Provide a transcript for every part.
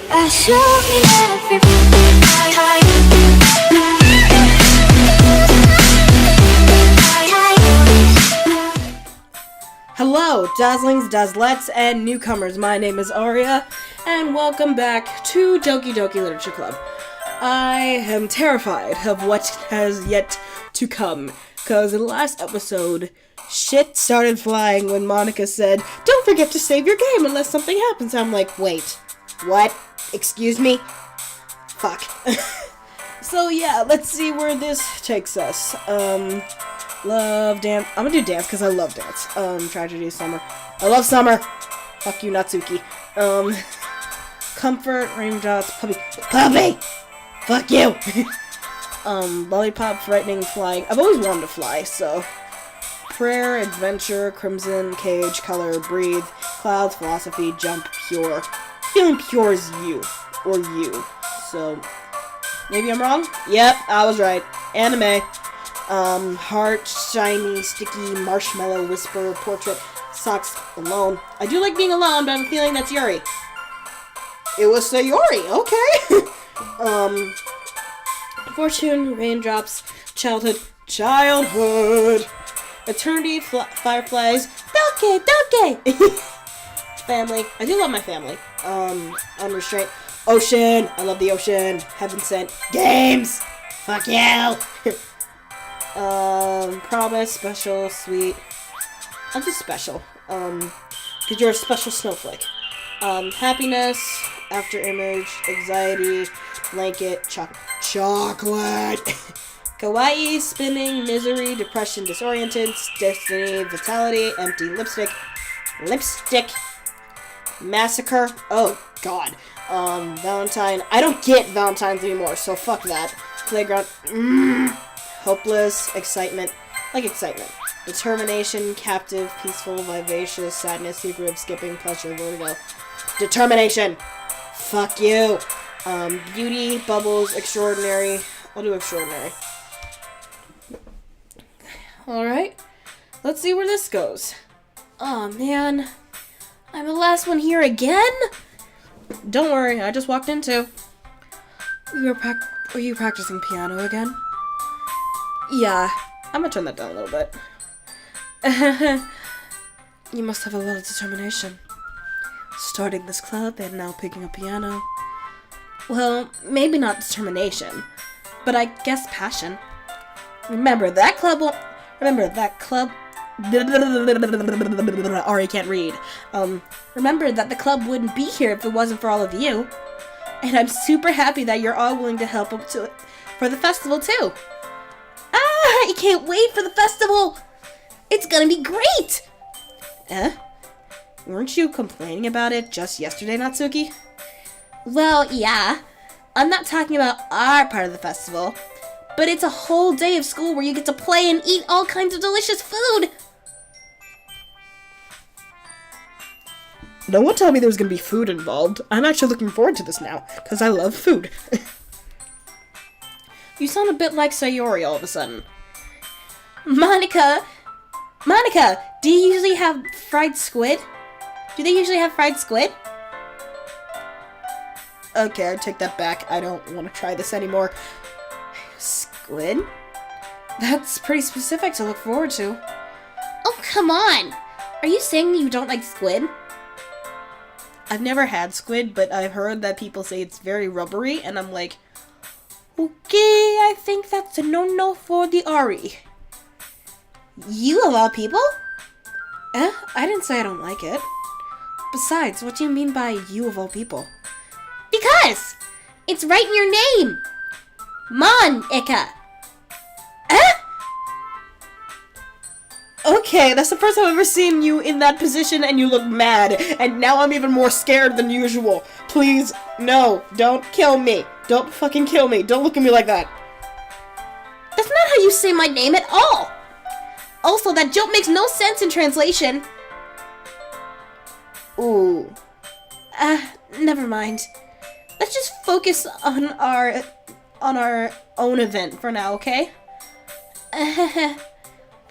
Show me everything. Hello, Dazzlings, Dazzlettes, and newcomers. My name is Aria, and welcome back to Doki Doki Literature Club. I am terrified of what has yet to come, because in the last episode, shit started flying when Monica said, "Don't forget to save your game unless something happens." I'm like, wait, what? Excuse me? Fuck. So yeah, let's see where this takes us. Love dance. I'm gonna do dance because I love dance. Tragedy, summer. I love summer. Fuck you, Natsuki. Comfort, raindrops, puppy. Puppy! Fuck you! Lollipop, frightening, flying. I've always wanted to fly, so. Prayer, adventure, crimson, cage, color, breathe, clouds, philosophy, jump, pure. Feeling pure is you. Or you. So, maybe I'm wrong? Yep, I was right. Anime. Heart, shiny, sticky, marshmallow, whisper, portrait, socks, alone. I do like being alone, but I have a feeling that's Yuri. It was Sayori, okay. Fortune, raindrops, childhood, eternity, fireflies, Doki! Family, I do love my family. Unrestrained, ocean, I love the ocean, heaven sent, games, fuck you! Promise, special, sweet. I'm just special. Cause you're a special snowflake. Happiness, after image, anxiety, blanket, chocolate. Kawaii, spinning, misery, depression, disoriented, destiny, vitality, empty, lipstick, massacre. Oh god. Valentine. I don't get Valentines anymore, so fuck that. Playground. Hopeless, excitement, determination, captive, peaceful, vivacious, sadness, secretive, skipping, pleasure, vertigo, determination, fuck you, beauty, bubbles, extraordinary, I'll do extraordinary. Alright, let's see where this goes. Oh man, I'm the last one here again? Don't worry, I just walked in too. Were you practicing piano again? Yeah, I'm gonna turn that down a little bit. You must have a lot of determination. Starting this club and now picking up piano. Well, maybe not determination, but I guess passion. Remember that club. Ari can't read. Remember that the club wouldn't be here if it wasn't for all of you. And I'm super happy that you're all willing to help up for the festival too. I can't wait for the festival! It's gonna be great! Weren't you complaining about it just yesterday, Natsuki? Well, yeah. I'm not talking about our part of the festival, but it's a whole day of school where you get to play and eat all kinds of delicious food! No one told me there was gonna be food involved. I'm actually looking forward to this now, because I love food. You sound a bit like Sayori all of a sudden. Monica, do you usually have fried squid? Do they usually have fried squid? Okay, I take that back. I don't want to try this anymore. Squid? That's pretty specific to look forward to. Oh, come on! Are you saying you don't like squid? I've never had squid, but I've heard that people say it's very rubbery, and I'm like, okay, I think that's a no-no for the Ari. You of all people? I didn't say I don't like it. Besides, what do you mean by you of all people? Because! It's right in your name! Monica! Okay, that's the first time I've ever seen you in that position and you look mad. And now I'm even more scared than usual. Please, no, don't kill me. Don't fucking kill me. Don't look at me like that. That's not how you say my name at all. Also, that joke makes no sense in translation. Ooh. Never mind. Let's just focus on our own event for now, okay?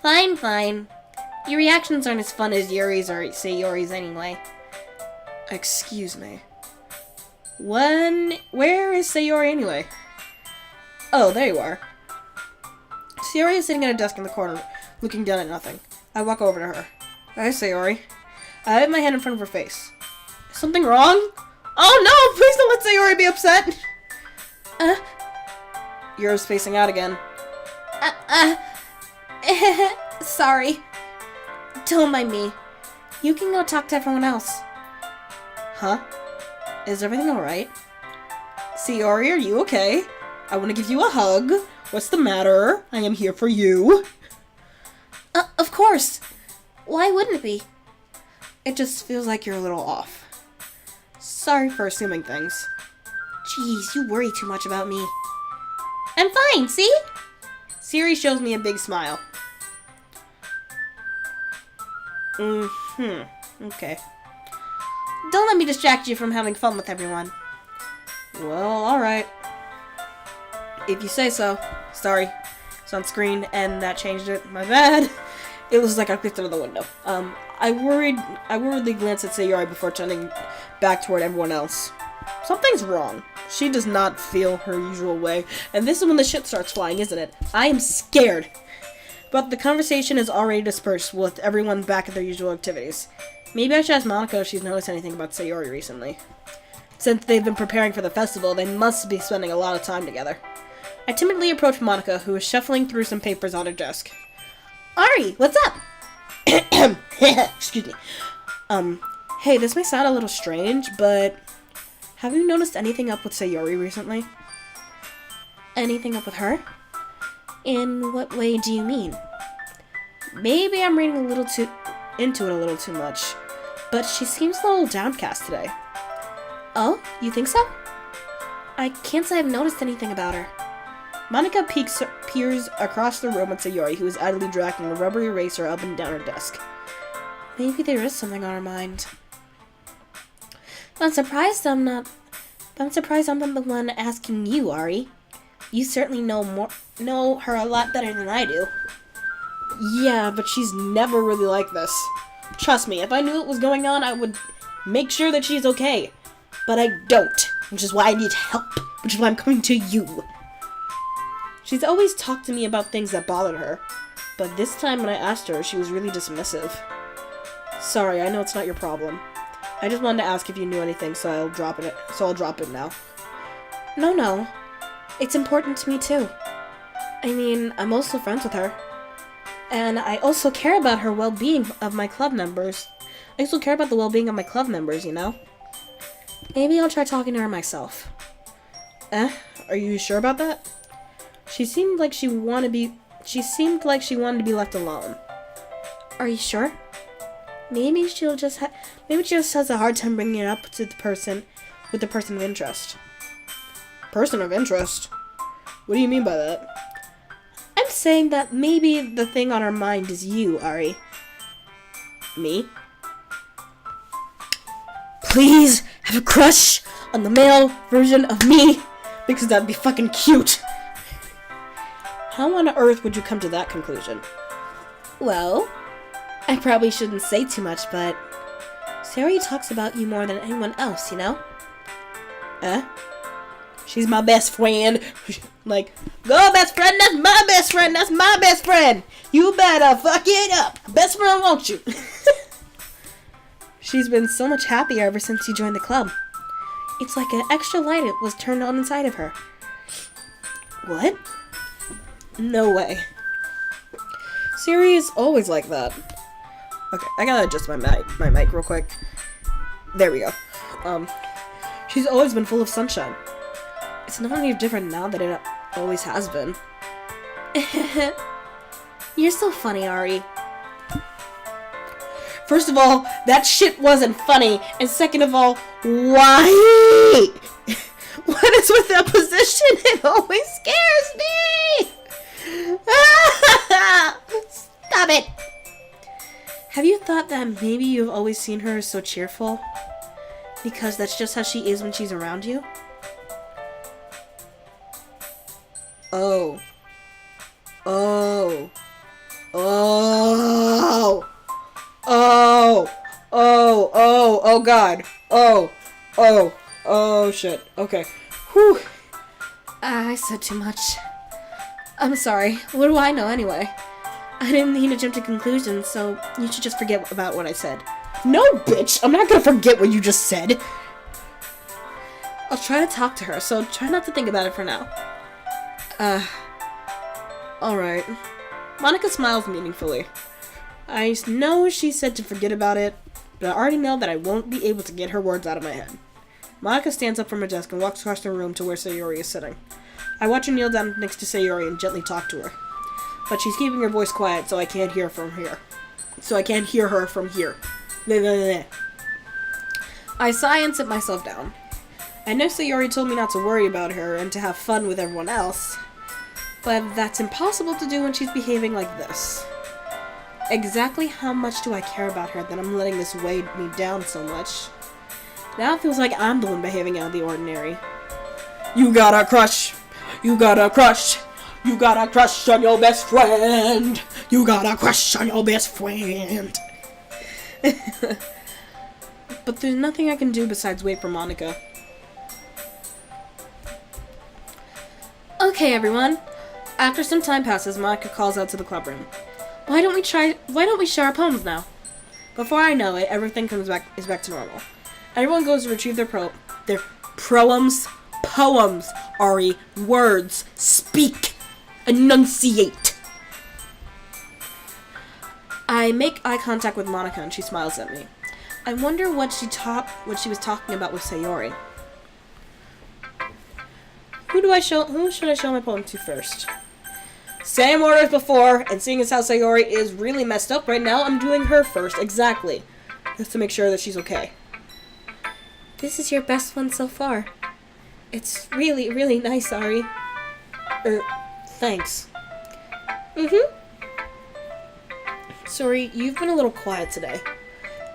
Fine. Your reactions aren't as fun as Yuri's or Sayori's anyway. Excuse me. Where is Sayori anyway? Oh, there you are. Sayori is sitting at a desk in the corner, looking down at nothing. I walk over to her. Hi, Sayori. I have my hand in front of her face. Is something wrong? Oh no! Please don't let Sayori be upset! You're spacing out again. Sorry. Don't mind me. You can go talk to everyone else. Huh? Is everything alright? Sayori, are you okay? I want to give you a hug. What's the matter? I am here for you. Of course. Why wouldn't it be? It just feels like you're a little off. Sorry for assuming things. Jeez, you worry too much about me. I'm fine, see? Siri shows me a big smile. Okay. Don't let me distract you from having fun with everyone. Well, alright. If you say so. Sorry. It's on screen, and that changed it. My bad. It was like I clicked out of the window. I worriedly glanced at Sayori before turning back toward everyone else. Something's wrong. She does not feel her usual way, and this is when the shit starts flying, isn't it? I am scared. But the conversation is already dispersed, with everyone back at their usual activities. Maybe I should ask Monica if she's noticed anything about Sayori recently. Since they've been preparing for the festival, they must be spending a lot of time together. I timidly approach Monica, who is shuffling through some papers on her desk. Ari, what's up? Excuse me. Hey, this may sound a little strange, but have you noticed anything up with Sayori recently? Anything up with her? In what way do you mean? Maybe I'm reading into it a little too much, but she seems a little downcast today. Oh, you think so? I can't say I've noticed anything about her. Monica peers across the room at Sayori, who is idly dragging a rubber eraser up and down her desk. Maybe there is something on her mind. I'm surprised I'm not the one asking you, Ari. You certainly know her a lot better than I do. Yeah, but she's never really like this. Trust me, if I knew what was going on, I would make sure that she's okay. But I don't, which is why I need help, which is why I'm coming to you. She's always talked to me about things that bothered her, but this time when I asked her, she was really dismissive. Sorry, I know it's not your problem. I just wanted to ask if you knew anything, so I'll drop it now. No. It's important to me too. I mean, I'm also friends with her. And I also care about her well-being of my club members. I also care about the well-being of my club members, you know? Maybe I'll try talking to her myself. Are you sure about that? She seemed like she wanted to be left alone. Are you sure? Maybe she just has a hard time bringing it up to the person of interest. Person of interest? What do you mean by that? I'm saying that maybe the thing on her mind is you, Ari. Me? Please have a crush on the male version of me, because that'd be fucking cute. How on earth would you come to that conclusion? Well, I probably shouldn't say too much, but Sayori talks about you more than anyone else, you know? She's my best friend. Like, go best friend, that's my best friend, that's my best friend. You better fuck it up. Best friend, won't you? She's been so much happier ever since you joined the club. It's like an extra light was turned on inside of her. What? No way. Siri is always like that. Okay, I gotta adjust my mic real quick. There we go. She's always been full of sunshine. It's not any different now that it always has been. You're so funny, Ari. First of all, that shit wasn't funny. And second of all, why? What is with that position? It always scares me! Stop it! Have you thought that maybe you've always seen her so cheerful? Because that's just how she is when she's around you? Oh. God. Oh, shit. Okay. Whew. I said too much. I'm sorry. What do I know anyway? I didn't mean to jump to conclusions, so you should just forget about what I said. No, bitch! I'm not gonna forget what you just said! I'll try to talk to her, so try not to think about it for now. Alright. Monica smiles meaningfully. I know she said to forget about it, but I already know that I won't be able to get her words out of my head. Monica stands up from her desk and walks across the room to where Sayori is sitting. I watch her kneel down next to Sayori and gently talk to her. But she's keeping her voice quiet, so I can't hear from here. I sigh and sit myself down. I know Sayori told me not to worry about her and to have fun with everyone else, but that's impossible to do when she's behaving like this. Exactly how much do I care about her that I'm letting this weigh me down so much? Now it feels like I'm the one behaving out of the ordinary. You got a crush! You got a crush! You got a crush on your best friend! You got a crush on your best friend! But there's nothing I can do besides wait for Monica. Okay, everyone. After some time passes, Monica calls out to the club room. Why don't we share our poems now? Before I know it, everything is back to normal. Everyone goes to retrieve their poems, Ari, words, speak, enunciate. I make eye contact with Monica and she smiles at me. I wonder what she was talking about with Sayori. Who should I show my poem to first? Same order as before, and seeing as how Sayori is really messed up right now, I'm doing her first, exactly. Just to make sure that she's okay. This is your best one so far. It's really, really nice, Ari. Thanks. Sorry, you've been a little quiet today.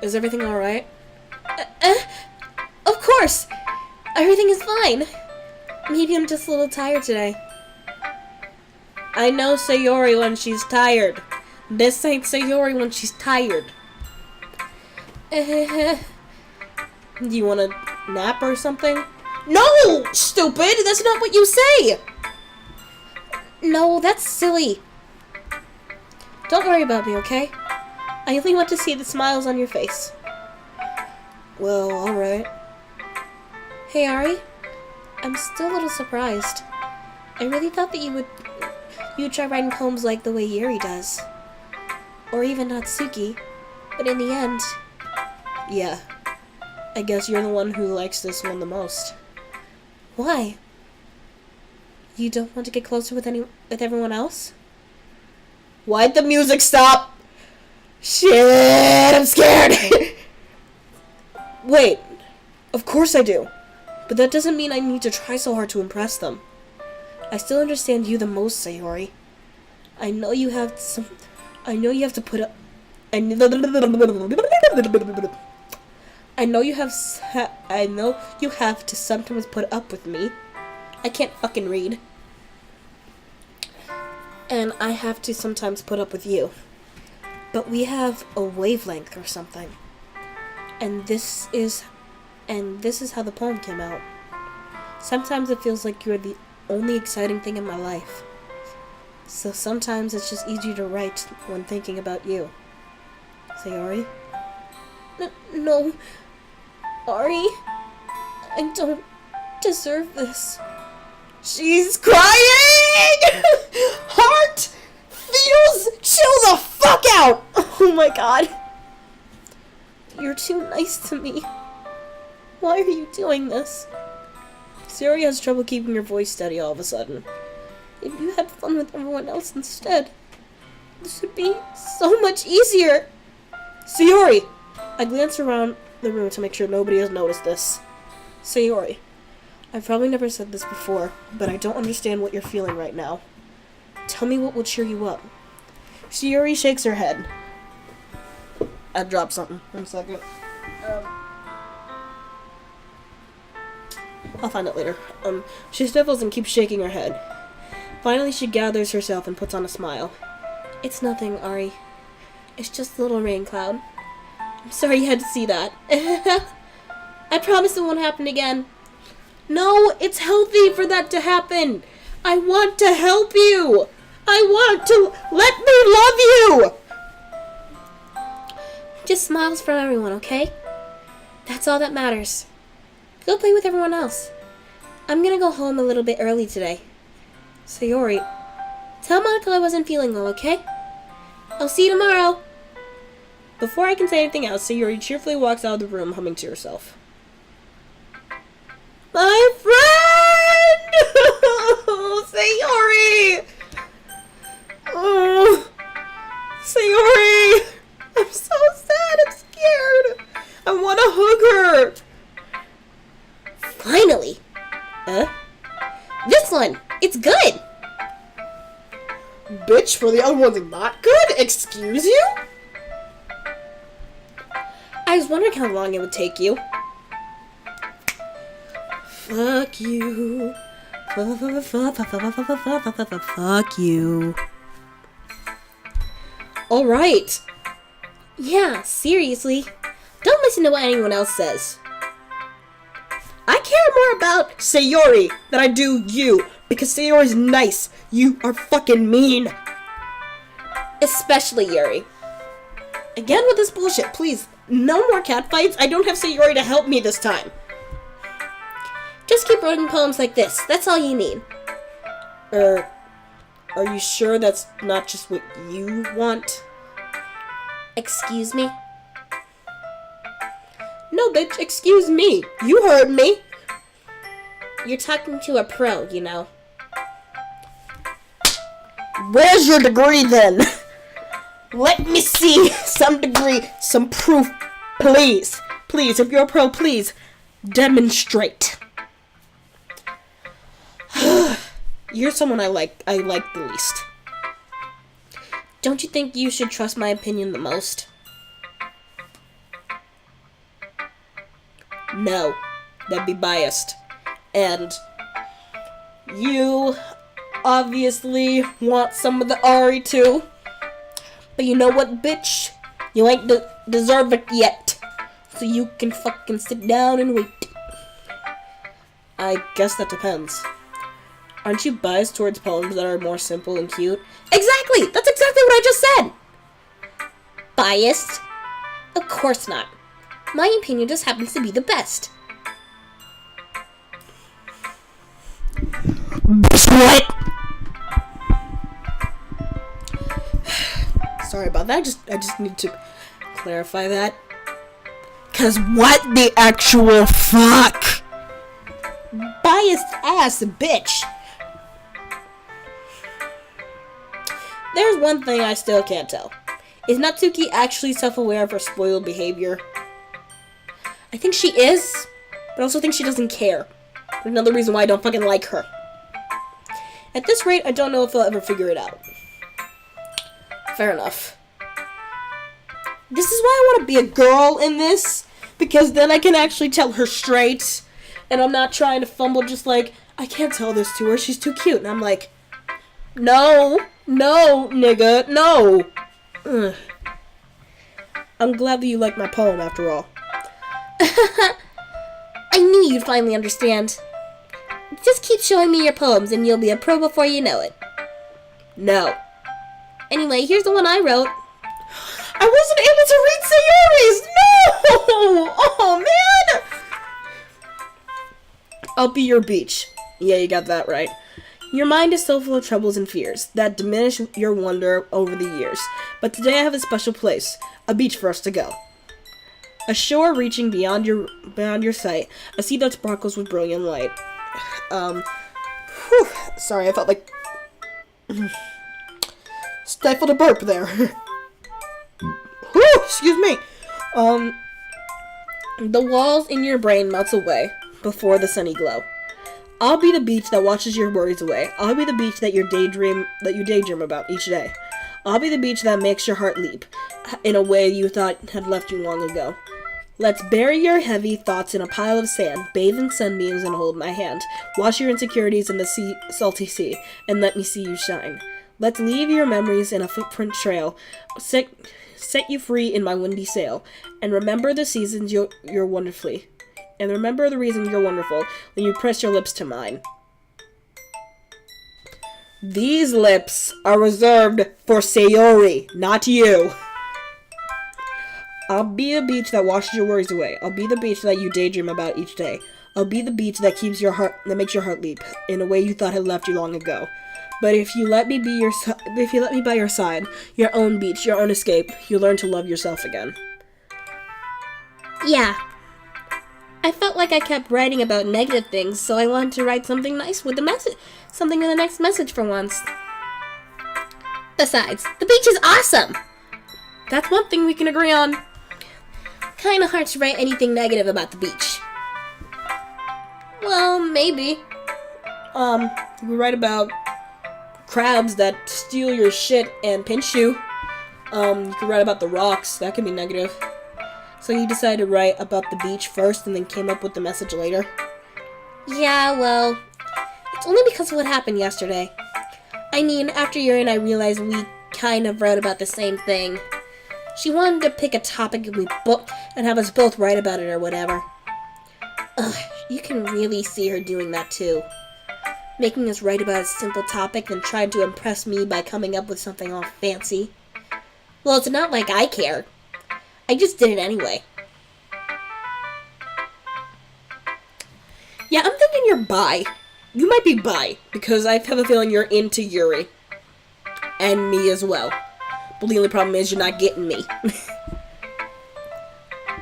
Is everything alright? Of course! Everything is fine. Maybe I'm just a little tired today. I know Sayori when she's tired. This ain't Sayori when she's tired. Do you want a nap or something? No! Stupid! That's not what you say! No, that's silly. Don't worry about me, okay? I only want to see the smiles on your face. Well, alright. Hey, Ari. I'm still a little surprised. I really thought that you'd try writing poems like the way Yuri does. Or even Natsuki. But in the end... Yeah. I guess you're the one who likes this one the most. Why? You don't want to get closer with everyone else? Why'd the music stop? Shit, I'm scared! Wait. Of course I do. But that doesn't mean I need to try so hard to impress them. I still understand you the most, Sayori. I know you have to put up... I know you have to sometimes put up with me. I can't fucking read. And I have to sometimes put up with you. But we have a wavelength or something. And this is how the poem came out. Sometimes it feels like you're the only exciting thing in my life. So sometimes it's just easier to write when thinking about you. Sayori? No. Ari, I don't deserve this. She's crying! Heart feels chill the fuck out! Oh my god. You're too nice to me. Why are you doing this? Sayori has trouble keeping her voice steady all of a sudden. If you had fun with everyone else instead, this would be so much easier. Sayori! I glance around the room to make sure nobody has noticed this. Sayori, I've probably never said this before, but I don't understand what you're feeling right now. Tell me what will cheer you up. Sayori shakes her head. I dropped something. 1 second. I'll find it later. She sniffles and keeps shaking her head. Finally, she gathers herself and puts on a smile. It's nothing, Ari. It's just a little rain cloud. I'm sorry you had to see that. I promise it won't happen again. No, it's healthy for that to happen. I want to help you. I want to let me love you. Just smiles from everyone, okay? That's all that matters. Go play with everyone else. I'm gonna go home a little bit early today. Sayori, tell Monica I wasn't feeling well, okay? I'll see you tomorrow. Before I can say anything else, Sayori cheerfully walks out of the room, humming to herself. My friend! Sayori! Oh, Sayori! I'm so sad, I'm scared. I want to hug her. Finally. This one, it's good. Bitch, for the other one's not good? Excuse you? I was wondering how long it would take you. Fuck you. Fuck you. Alright. Yeah, seriously. Don't listen to what anyone else says. I care more about Sayori than I do you, because Sayori's nice. You are fucking mean. Especially Yuri. Again with this bullshit, please. No more catfights. I don't have Sayori to help me this time. Just keep writing poems like this. That's all you need. Are you sure that's not just what you want? Excuse me? No, bitch, excuse me. You heard me. You're talking to a pro, you know. Where's your degree, then? Let me see some degree, some proof, please. Please, if you're a pro, please, demonstrate. You're someone I like the least. Don't you think you should trust my opinion the most? No, that'd be biased. And you obviously want some of the Ari too. But you know what, bitch? You ain't deserve it yet. So you can fucking sit down and wait. I guess that depends. Aren't you biased towards poems that are more simple and cute? Exactly! That's exactly what I just said! Biased? Of course not. My opinion just happens to be the best. What? Sorry about that. I just need to clarify that. 'Cause what the actual fuck? Biased ass bitch. There's one thing I still can't tell. Is Natsuki actually self-aware of her spoiled behavior? I think she is, but I also think she doesn't care. Another reason why I don't fucking like her. At this rate, I don't know if I'll ever figure it out. Fair enough. This is why I want to be a girl in this, because then I can actually tell her straight, and I'm not trying to fumble just like, I can't tell this to her, she's too cute. And I'm like, no, nigga, no. Ugh. I'm glad that you like my poem after all. I knew you'd finally understand. Just keep showing me your poems and you'll be a pro before you know it. No. Anyway, here's the one I wrote. I wasn't able to read Sayori's! No! Oh, man! I'll be your beach. Yeah, you got that right. Your mind is so full of troubles and fears that diminish your wonder over the years. But today I have a special place. A beach for us to go. A shore reaching beyond your sight. A sea that sparkles with brilliant light. Sorry, I felt like stifled a burp there. Excuse me. The walls in your brain melts away before the sunny glow. I'll be the beach that washes your worries away. I'll be the beach that you daydream about each day. I'll be the beach that makes your heart leap in a way you thought had left you long ago. Let's bury your heavy thoughts in a pile of sand, bathe in sunbeams and hold my hand. Wash your insecurities in the salty sea, and let me see you shine. Let's leave your memories in a footprint trail, set you free in my windy sail, and remember the seasons you're wonderfully. and remember the reason you're wonderful when you press your lips to mine. These lips are reserved for Sayori, not you. I'll be the beach that washes your worries away. I'll be the beach that you daydream about each day. I'll be the beach that makes your heart leap in a way you thought had left you long ago. But if you let me by your side, your own beach, your own escape, you'll learn to love yourself again. Yeah. I felt like I kept writing about negative things, so I wanted to write something nice with the message, something with a nice message for once. Besides, the beach is awesome. That's one thing we can agree on. Kinda hard to write anything negative about the beach. Well, maybe. We write about crabs that steal your shit and pinch you. You could write about the rocks. That could be negative. So you decided to write about the beach first and then came up with the message later? Yeah, well, it's only because of what happened yesterday. I mean, after Yuri and I realized we kind of wrote about the same thing. She wanted to pick a topic and have us both write about it or whatever. Ugh, you can really see her doing that too. Making us write about a simple topic and trying to impress me by coming up with something all fancy. Well, it's not like I cared. I just did it anyway. Yeah, I'm thinking you're bi. You might be bi, because I have a feeling you're into Yuri. And me as well. But the only problem is you're not getting me.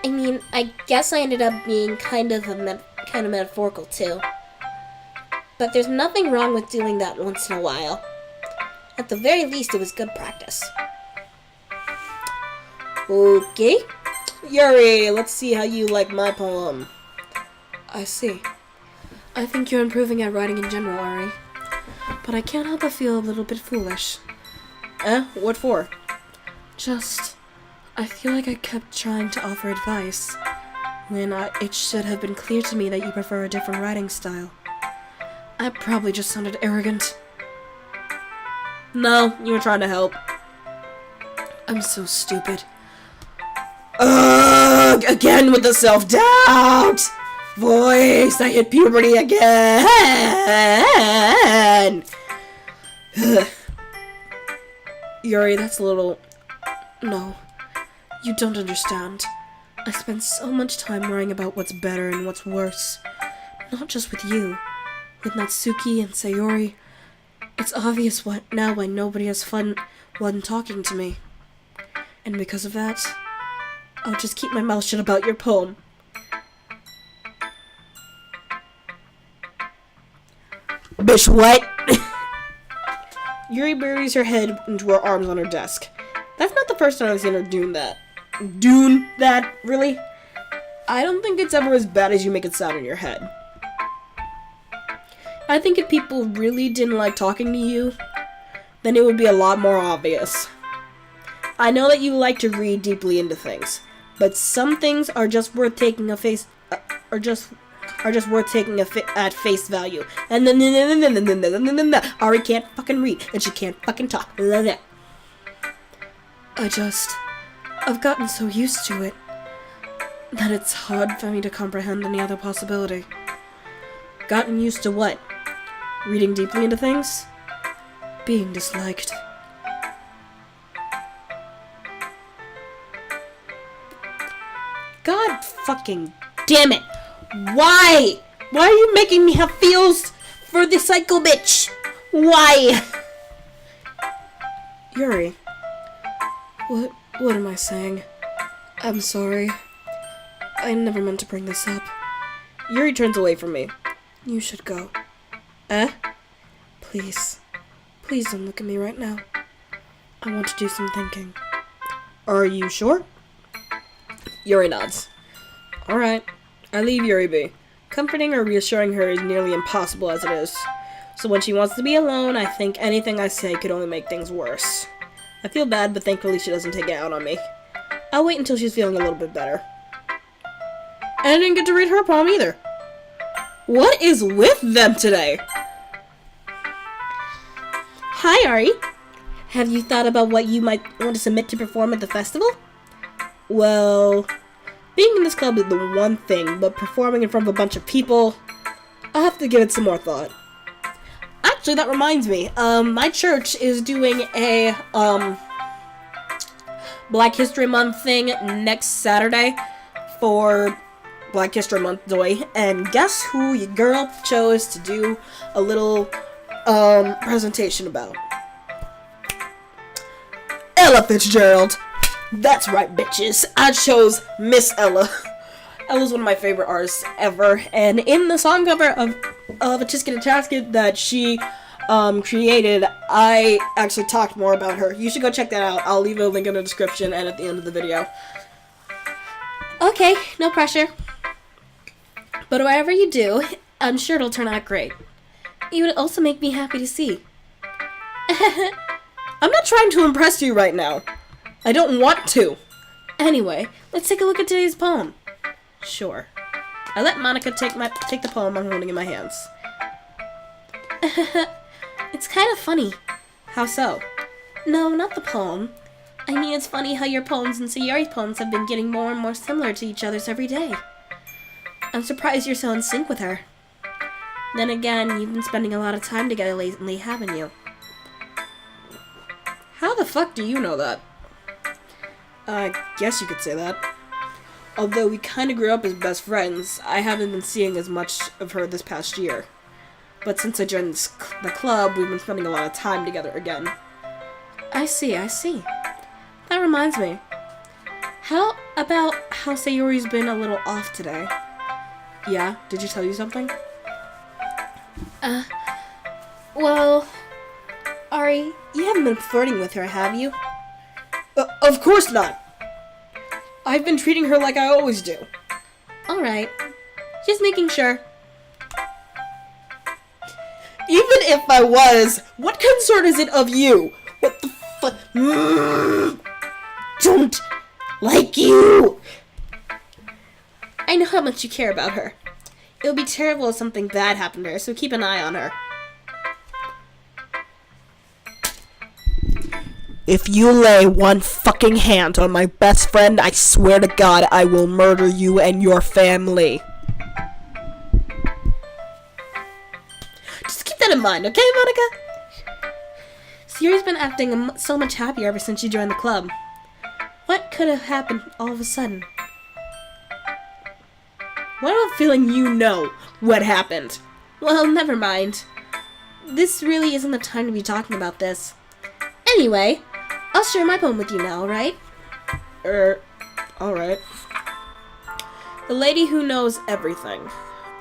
I mean, I guess I ended up being kind of metaphorical too. But there's nothing wrong with doing that once in a while. At the very least, it was good practice. Okay. Yuri, let's see how you like my poem. I see. I think you're improving at writing in general, Ari. But I can't help but feel a little bit foolish. What for? I feel like I kept trying to offer advice, when it should have been clear to me that you prefer a different writing style. I probably just sounded arrogant. No, you were trying to help. I'm so stupid. Ugh! Again with the self-doubt! Voice, I hit puberty again! Yuri, that's a little... No, you don't understand. I spent so much time worrying about what's better and what's worse. Not just with you. With Natsuki and Sayori. It's obvious now why nobody has fun when talking to me. And because of that, I'll just keep my mouth shut about your poem. Bish, what? Yuri buries her head into her arms on her desk. That's not the first time I've seen her doing that. Doing that? Really? I don't think it's ever as bad as you make it sound in your head. I think if people really didn't like talking to you, then it would be a lot more obvious. I know that you like to read deeply into things, but some things are just worth taking at face value. And then Ari can't fucking read, and she can't fucking talk. I've gotten so used to it that it's hard for me to comprehend any other possibility. Gotten used to what? Reading deeply into things? Being disliked. God fucking damn it! Why? Why are you making me have feels for the psycho bitch? Why? Yuri. What am I saying? I'm sorry. I never meant to bring this up. Yuri turns away from me. You should go. Please. Please don't look at me right now. I want to do some thinking. Are you sure? Yuri nods. Alright. I leave Yuri be. Comforting or reassuring her is nearly impossible as it is. So when she wants to be alone, I think anything I say could only make things worse. I feel bad, but thankfully she doesn't take it out on me. I'll wait until she's feeling a little bit better. And I didn't get to read her poem either. What is with them today? Hi, Ari. Have you thought about what you might want to submit to perform at the festival? Well, Being in this club is the one thing, but performing in front of a bunch of people, I'll have to give it some more thought. Actually, that reminds me, my church is doing a, Black History Month thing next Saturday for Black History Month Day, and guess who your girl chose to do a little, presentation about? Ella Fitzgerald. That's right, bitches. I chose Miss Ella. Ella's one of my favorite artists ever, and in the song cover of A Tisket and Tasket that she created, I actually talked more about her. You should go check that out. I'll leave a link in the description and at the end of the video. Okay, no pressure. But whatever you do, I'm sure it'll turn out great. It would also make me happy to see. I'm not trying to impress you right now. I don't want to. Anyway, let's take a look at today's poem. Sure. I let Monica take the poem I'm holding in my hands. It's kind of funny. How so? No, not the poem. I mean, it's funny how your poems and Sayori's poems have been getting more and more similar to each other's every day. I'm surprised you're so in sync with her. Then again, you've been spending a lot of time together lately, haven't you? How the fuck do you know that? I guess you could say that. Although we kinda grew up as best friends, I haven't been seeing as much of her this past year. But since I joined the club, we've been spending a lot of time together again. I see. That reminds me. How about how Sayori's been a little off today? Yeah? Did she tell you something? Well, Ari, you haven't been flirting with her, have you? Of course not. I've been treating her like I always do. Alright. Just making sure. Even if I was, what concern is it of you? What the fuck? Don't like you! I know how much you care about her. It would be terrible if something bad happened to her, so keep an eye on her. If you lay one fucking hand on my best friend, I swear to God I will murder you and your family. Just keep that in mind, okay, Monica? Sayori's been acting so much happier ever since she joined the club. What could have happened all of a sudden? What about feeling you know what happened? Well, never mind. This really isn't the time to be talking about this. Anyway, I'll share my poem with you now, alright? Alright. The Lady Who Knows Everything.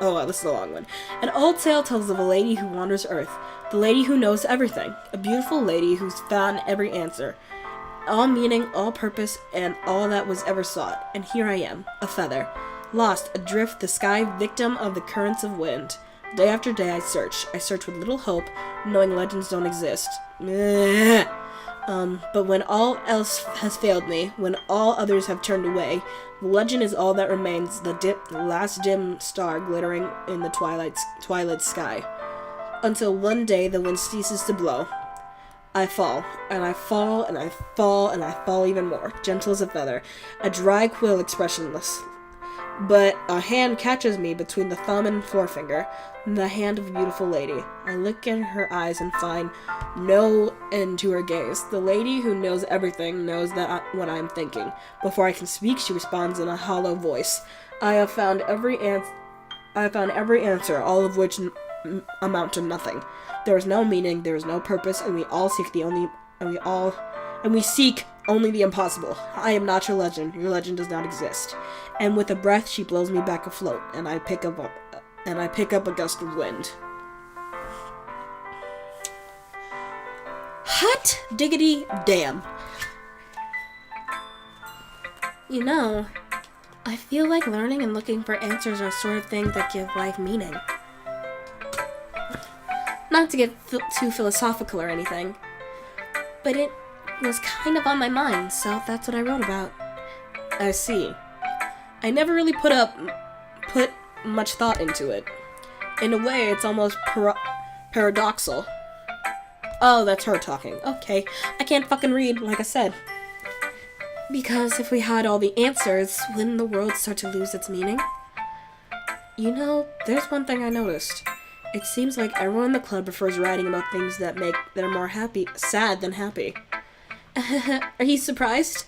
Oh, wow, this is a long one. An old tale tells of a lady who wanders Earth. The lady who knows everything. A beautiful lady who's found every answer. All meaning, all purpose, and all that was ever sought. And here I am, a feather. Lost, adrift the sky, victim of the currents of wind. Day after day I search. I search with little hope, knowing legends don't exist. But when all else has failed me, when all others have turned away, the legend is all that remains, the last dim star glittering in the twilight sky. Until one day the wind ceases to blow. I fall, and I fall, and I fall, and I fall even more, gentle as a feather, a dry quill expressionless. But a hand catches me between the thumb and forefinger, the hand of a beautiful lady. I look in her eyes and find no end to her gaze. The lady who knows everything knows what I am thinking. Before I can speak, she responds in a hollow voice. I have found every answer, all of which amount to nothing. There is no meaning, there is no purpose, and we seek only the impossible. I am not your legend. Your legend does not exist. And with a breath, she blows me back afloat, and I pick up a gust of wind. Hot diggity damn. You know, I feel like learning and looking for answers are sort of things that give life meaning. Not to get too philosophical or anything, but it was kind of on my mind, so that's what I wrote about. I see. I never really put much thought into it. In a way, it's almost paradoxal. Oh, that's her talking. Okay, I can't fucking read, like I said. Because if we had all the answers, wouldn't the world start to lose its meaning? You know, there's one thing I noticed. It seems like everyone in the club prefers writing about things that are more sad than happy. Are you surprised?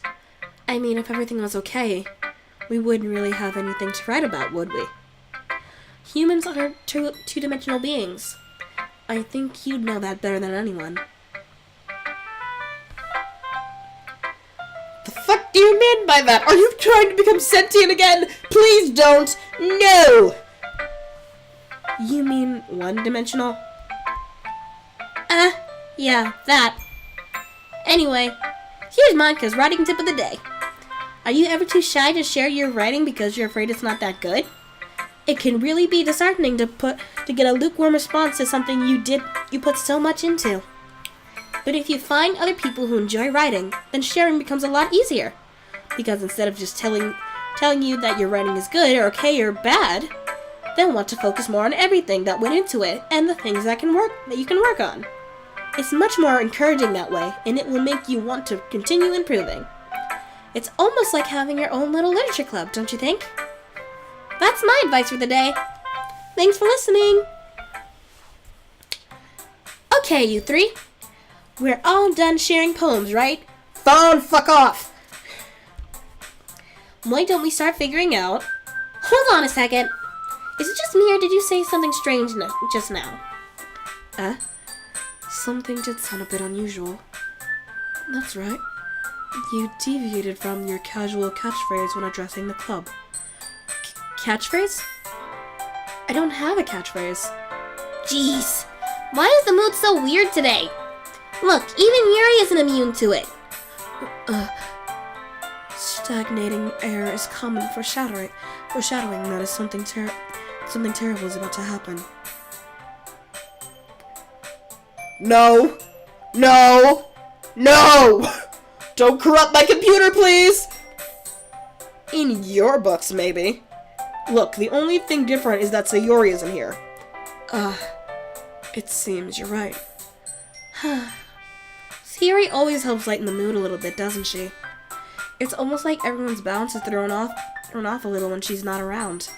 I mean, if everything was okay, we wouldn't really have anything to write about, would we? Humans are two-dimensional beings. I think you'd know that better than anyone. The fuck do you mean by that? Are you trying to become sentient again? Please don't! No! You mean one-dimensional? Yeah, that. Anyway, here's Monica's writing tip of the day. Are you ever too shy to share your writing because you're afraid it's not that good? It can really be disheartening to get a lukewarm response to something you put so much into. But if you find other people who enjoy writing, then sharing becomes a lot easier. Because instead of just telling you that your writing is good or okay or bad, they'll want to focus more on everything that went into it and the things that you can work on. It's much more encouraging that way, and it will make you want to continue improving. It's almost like having your own little literature club, don't you think? That's my advice for the day. Thanks for listening. Okay, you three. We're all done sharing poems, right? Phone, fuck off! Why don't we start figuring out... Hold on a second. Is it just me or did you say something strange just now? Something did sound a bit unusual. That's right. You deviated from your casual catchphrase when addressing the club. Catchphrase? I don't have a catchphrase. Jeez. Why is the mood so weird today? Look, even Yuri isn't immune to it. Stagnating air is common foreshadowing that something terrible is about to happen. No! No! No! Don't corrupt my computer, please! In your books, maybe. Look, the only thing different is that Sayori isn't here. It seems you're right. Sayori always helps lighten the mood a little bit, doesn't she? It's almost like everyone's balance is thrown off a little when she's not around.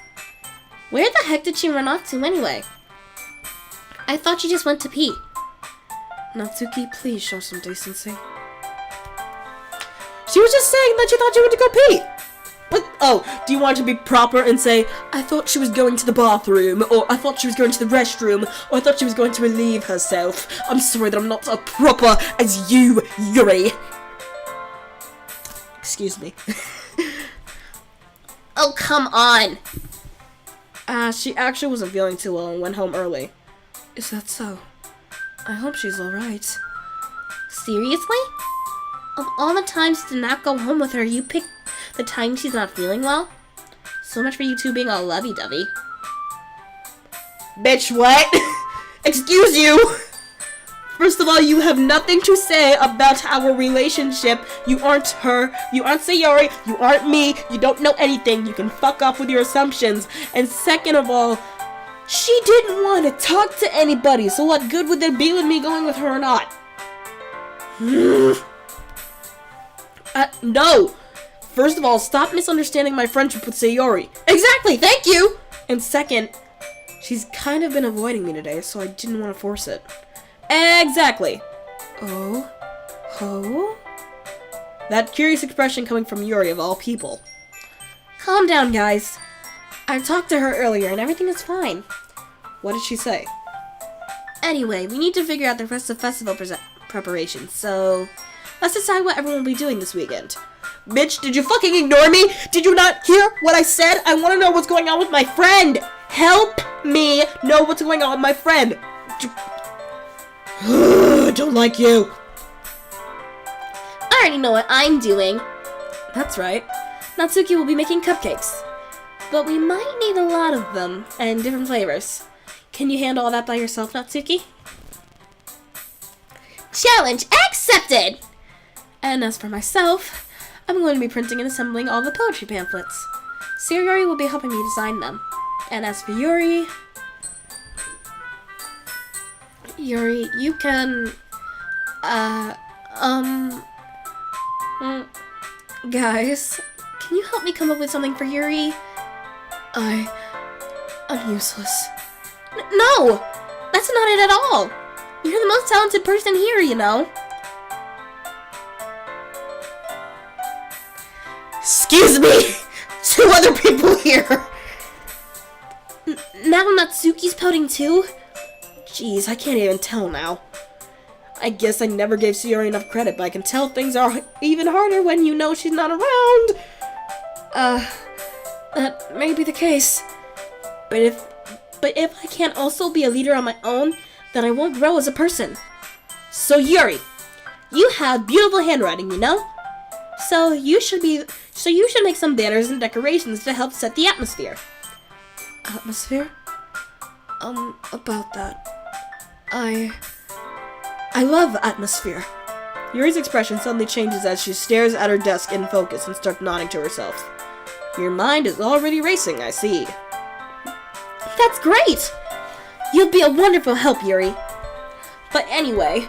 Where the heck did she run off to anyway? I thought she just went to pee. Natsuki, please show some decency. She was just saying that she thought she went to go pee. But, do you want to be proper and say, I thought she was going to the bathroom, or I thought she was going to the restroom, or I thought she was going to relieve herself. I'm sorry that I'm not as proper as you, Yuri. Excuse me. Oh, come on. She actually wasn't feeling too well and went home early. Is that so? I hope she's alright. Seriously? Of all the times to not go home with her, you picked the time she's not feeling well? So much for you two being all lovey-dovey. Bitch, what? Excuse you! First of all, you have nothing to say about our relationship. You aren't her, you aren't Sayori, you aren't me, you don't know anything. You can fuck off with your assumptions. And second of all, she didn't want to talk to anybody, so what good would there be with me going with her or not? No! First of all, stop misunderstanding my friendship with Sayori. Exactly, thank you! And second, she's kind of been avoiding me today, so I didn't want to force it. Exactly. Oh? Ho? That curious expression coming from Yuri of all people. Calm down, guys. I talked to her earlier and everything is fine. What did she say? Anyway, we need to figure out the rest of festival preparations, so let's decide what everyone will be doing this weekend. Bitch, did you fucking ignore me? Did you not hear what I said? I want to know what's going on with my friend. Help me know what's going on with my friend. Don't like you. I already know what I'm doing. That's right. Natsuki will be making cupcakes. But we might need a lot of them, and different flavors. Can you handle all that by yourself, Natsuki? Challenge accepted! And as for myself, I'm going to be printing and assembling all the poetry pamphlets. Sayori will be helping me design them. And as for Yuri, you can, Guys, can you help me come up with something for Yuri? I'm useless. No! That's not it at all! You're the most talented person here, you know? Excuse me! 2 other people here! Now Natsuki's pouting too? Jeez, I can't even tell now. I guess I never gave Sayori enough credit, but I can tell things are even harder when you know she's not around. That may be the case. But if I can't also be a leader on my own, then I won't grow as a person. So Yuri, you have beautiful handwriting, you know? So you should make some banners and decorations to help set the atmosphere. Atmosphere? About that. I love atmosphere. Yuri's expression suddenly changes as she stares at her desk in focus and starts nodding to herself. Your mind is already racing, I see. That's great! You'll be a wonderful help, Yuri. But anyway,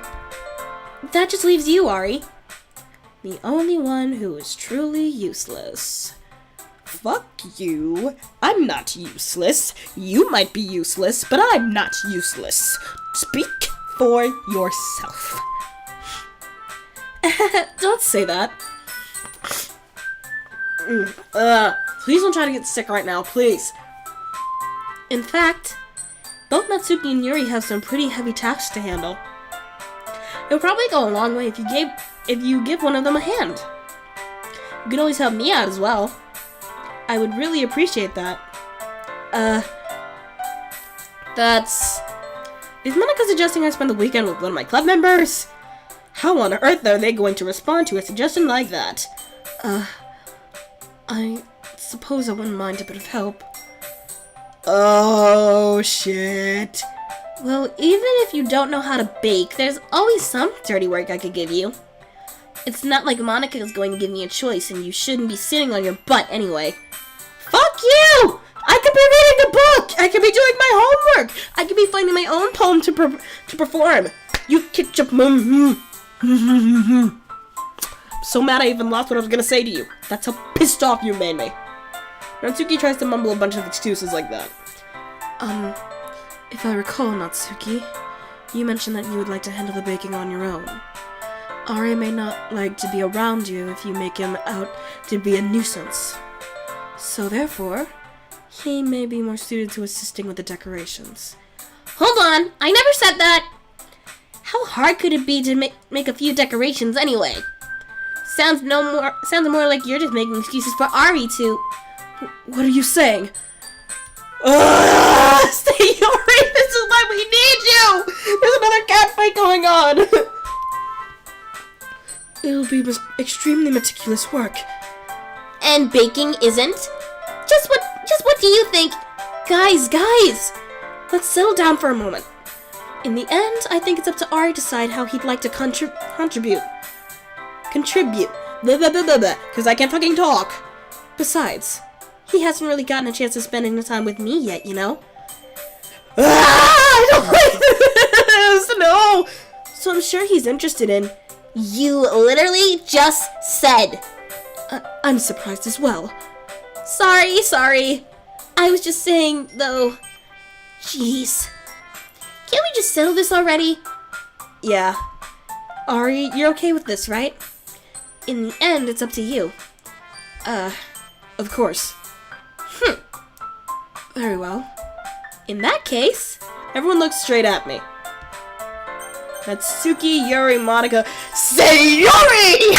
that just leaves you, Ari. The only one who is truly useless. Fuck you. I'm not useless. You might be useless, but I'm not useless. Speak for yourself. Don't say that. Please don't try to get sick right now, please. In fact, both Natsuki and Yuri have some pretty heavy tasks to handle. It would probably go a long way if you give one of them a hand. You can always help me out as well. I would really appreciate that. Is Monica suggesting I spend the weekend with one of my club members? How on earth are they going to respond to a suggestion like that? I suppose I wouldn't mind a bit of help. Oh, shit. Well, even if you don't know how to bake, there's always some dirty work I could give you. It's not like Monica is going to give me a choice, and you shouldn't be sitting on your butt anyway. Fuck you! I could be reading a book! I could be doing my homework! I could be finding my own poem to perform! You ketchup mum. I'm so mad I even lost what I was gonna say to you. That's how pissed off you made me. Natsuki tries to mumble a bunch of excuses like that. If I recall, Natsuki, you mentioned that you would like to handle the baking on your own. Aria may not like to be around you if you make him out to be a nuisance. So therefore, he may be more suited to assisting with the decorations. Hold on! I never said that! How hard could it be to make a few decorations anyway? Sounds more like you're just making excuses for Ari to... What are you saying? Sayori, this is why we need you! There's another cat fight going on! It'll be extremely meticulous work. And baking isn't? Just what do you think? Guys! Let's settle down for a moment. In the end, I think it's up to Ari to decide how he'd like to contribute. Blah, blah, blah, blah, blah, because I can't fucking talk. Besides, he hasn't really gotten a chance to spend any time with me yet, you know? I don't like this! No! So I'm sure he's interested in... You literally just said. I'm surprised as well. Sorry. I was just saying, though... Jeez. Can't we just settle this already? Yeah. Ari, you're okay with this, right? In the end, it's up to you. Of course. Very well. In that case, everyone looks straight at me. Natsuki, Yuri, Monica, Sayori!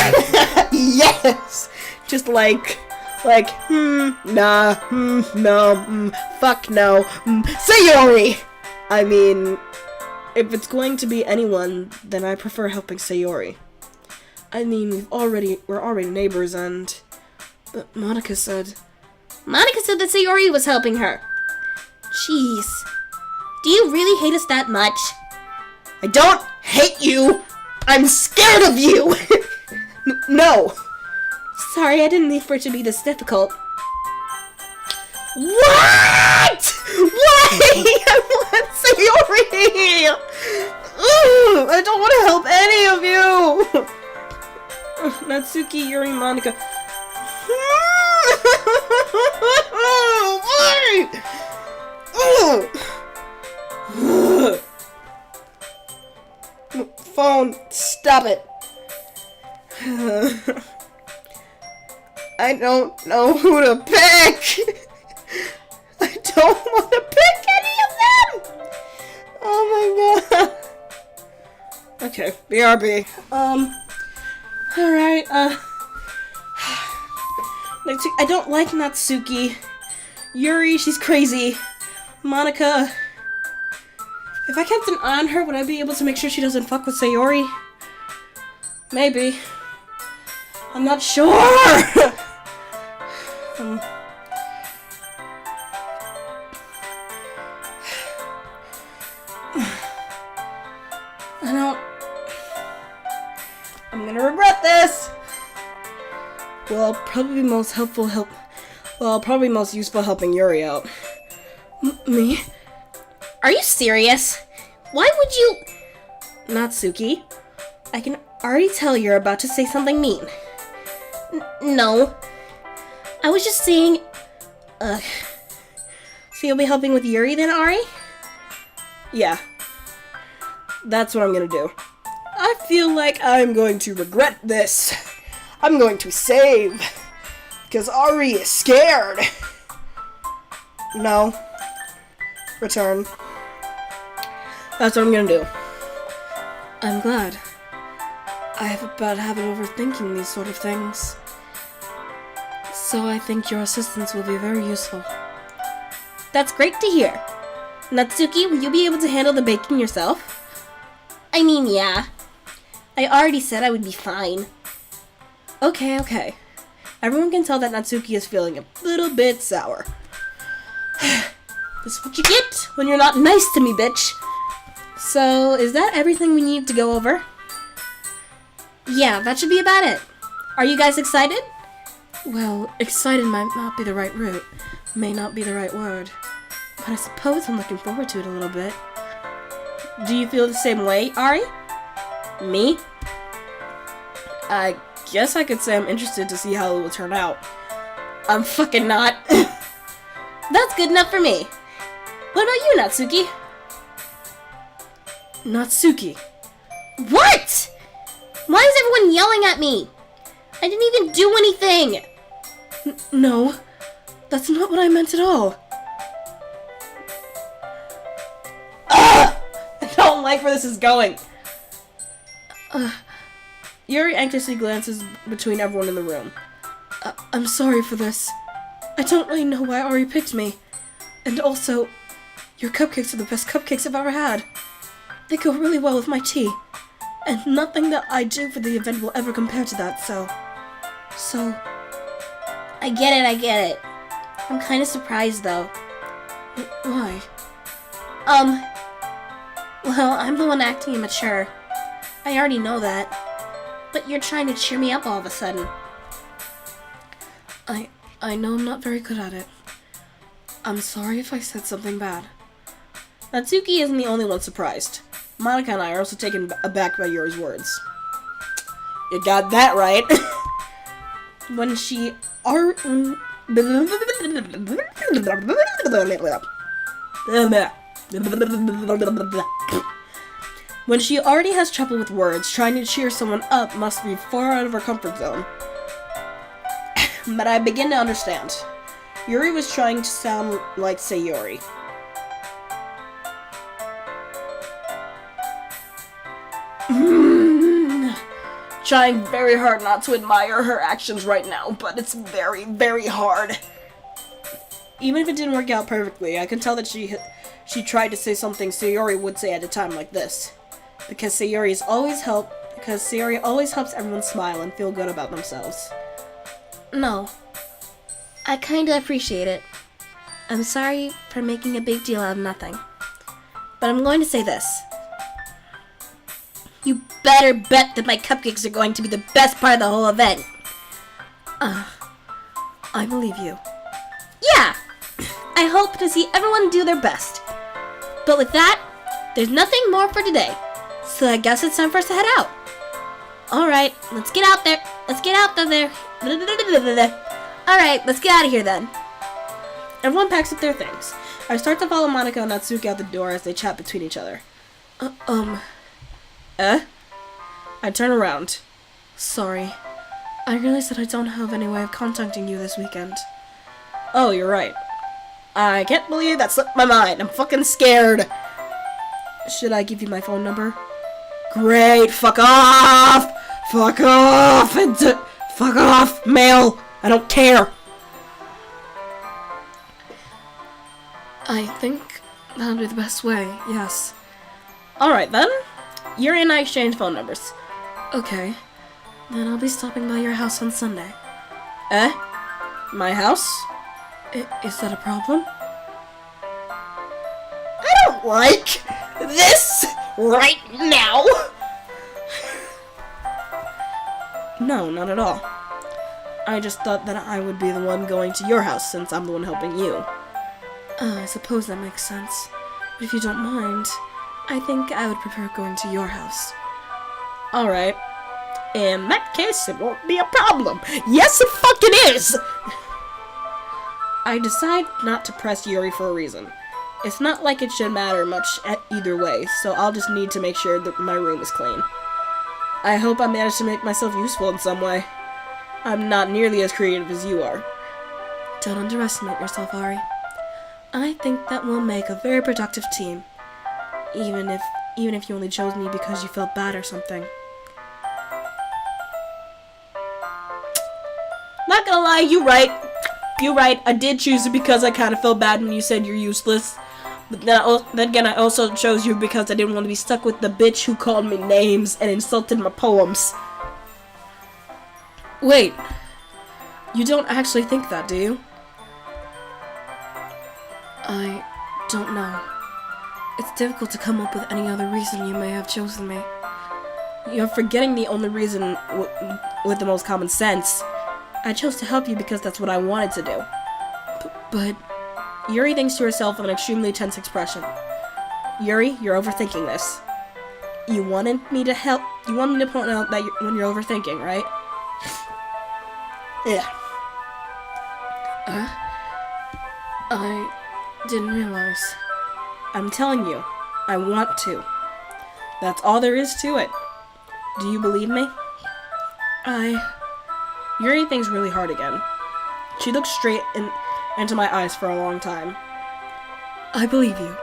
Yes! Just like, nah, no, fuck no, Sayori! I mean, if it's going to be anyone, then I prefer helping Sayori. I mean, we're already neighbors and... But Monica said that Sayori was helping her. Jeez. Do you really hate us that much? I don't hate you! I'm scared of you! No! Sorry, I didn't mean for it to be this difficult. What?! Why? I want Sayori! I don't want to help any of you! Natsuki, Yuri, Monica, Phone, stop it. I don't know who to pick. I don't want to pick any of them. Oh my god. Okay, BRB. Alright, I don't like Natsuki. Yuri, she's crazy. Monica. If I kept an eye on her, would I be able to make sure she doesn't fuck with Sayori? Maybe. I'm not sure! I'm gonna regret this! Well, probably most useful helping Yuri out. Me? Are you serious? Why would you... Natsuki, I can already tell you're about to say something mean. No. I was just saying... So you'll be helping with Yuri then, Ari? Yeah. That's what I'm gonna do. I feel like I'm going to regret this. I'm going to save. Because Ari is scared. No. Return. That's what I'm gonna do. I'm glad. I have a bad habit of overthinking these sort of things. So I think your assistance will be very useful. That's great to hear. Natsuki, will you be able to handle the baking yourself? I mean, yeah. I already said I would be fine. Okay. Everyone can tell that Natsuki is feeling a little bit sour. This is what you get when you're not nice to me, bitch. So, is that everything we need to go over? Yeah, that should be about it. Are you guys excited? Well, excited might not be the right route. May not be the right word. But I suppose I'm looking forward to it a little bit. Do you feel the same way, Ari? Me? I guess I could say I'm interested to see how it will turn out. I'm fucking not. That's good enough for me. What about you, Natsuki? Natsuki. What? Why is everyone yelling at me? I didn't even do anything. No, that's not what I meant at all. Ugh! I don't like where this is going. Yuri anxiously glances between everyone in the room. I'm sorry for this. I don't really know why Ari picked me. And also, your cupcakes are the best cupcakes I've ever had. They go really well with my tea. And nothing that I do for the event will ever compare to that, so... I get it. I'm kind of surprised, though. Why? Well, I'm the one acting immature. I already know that. But you're trying to cheer me up all of a sudden. I know I'm not very good at it. I'm sorry if I said something bad. Natsuki isn't the only one surprised. Monica and I are also taken aback by Yuri's words. You got that right. When she already has trouble with words, trying to cheer someone up must be far out of her comfort zone. But I begin to understand. Yuri was trying to sound like Sayori. Trying very hard not to admire her actions right now, but it's very, very hard. Even if it didn't work out perfectly, I can tell that she tried to say something Sayori would say at a time like this. Because Sayori always helps everyone smile and feel good about themselves. No. I kinda appreciate it. I'm sorry for making a big deal out of nothing. But I'm going to say this. You better bet that my cupcakes are going to be the best part of the whole event. I believe you. Yeah! I hope to see everyone do their best. But with that, there's nothing more for today. So I guess it's time for us to head out. Alright, let's get out there. Let's get out there. Alright, let's get out of here then. Everyone packs up their things. I start to follow Monica and Natsuki out the door as they chat between each other. I turn around. Sorry. I realized that I don't have any way of contacting you this weekend. Oh, you're right. I can't believe that slipped my mind. I'm fucking scared. Should I give you my phone number? Great. Fuck off. Fuck off. Fuck off, mail. I don't care. I think that would be the best way, yes. Alright then. Yuri and I exchange phone numbers. Okay. Then I'll be stopping by your house on Sunday. My house? Is that a problem? I don't like this right now! No, not at all. I just thought that I would be the one going to your house since I'm the one helping you. I suppose that makes sense. But if you don't mind, I think I would prefer going to your house. Alright. In that case, it won't be a problem. Yes, it fucking is! I decide not to press Yuri for a reason. It's not like it should matter much either way, so I'll just need to make sure that my room is clean. I hope I managed to make myself useful in some way. I'm not nearly as creative as you are. Don't underestimate yourself, Ari. I think that we'll make a very productive team. Even if you only chose me because you felt bad or something. Not gonna lie, you're right. You're right. I did choose you because I kind of felt bad when you said you're useless. But then again, I also chose you because I didn't want to be stuck with the bitch who called me names and insulted my poems. Wait. You don't actually think that, do you? I don't know. It's difficult to come up with any other reason you may have chosen me. You're forgetting the only reason with the most common sense. I chose to help you because that's what I wanted to do. But Yuri thinks to herself with an extremely tense expression. Yuri, you're overthinking this. You wanted me to help. You wanted me to point out that when you're overthinking, right? Yeah. I didn't realize. I'm telling you, I want to. That's all there is to it. Do you believe me? Yuri thinks really hard again. She looks straight into my eyes for a long time. I believe you.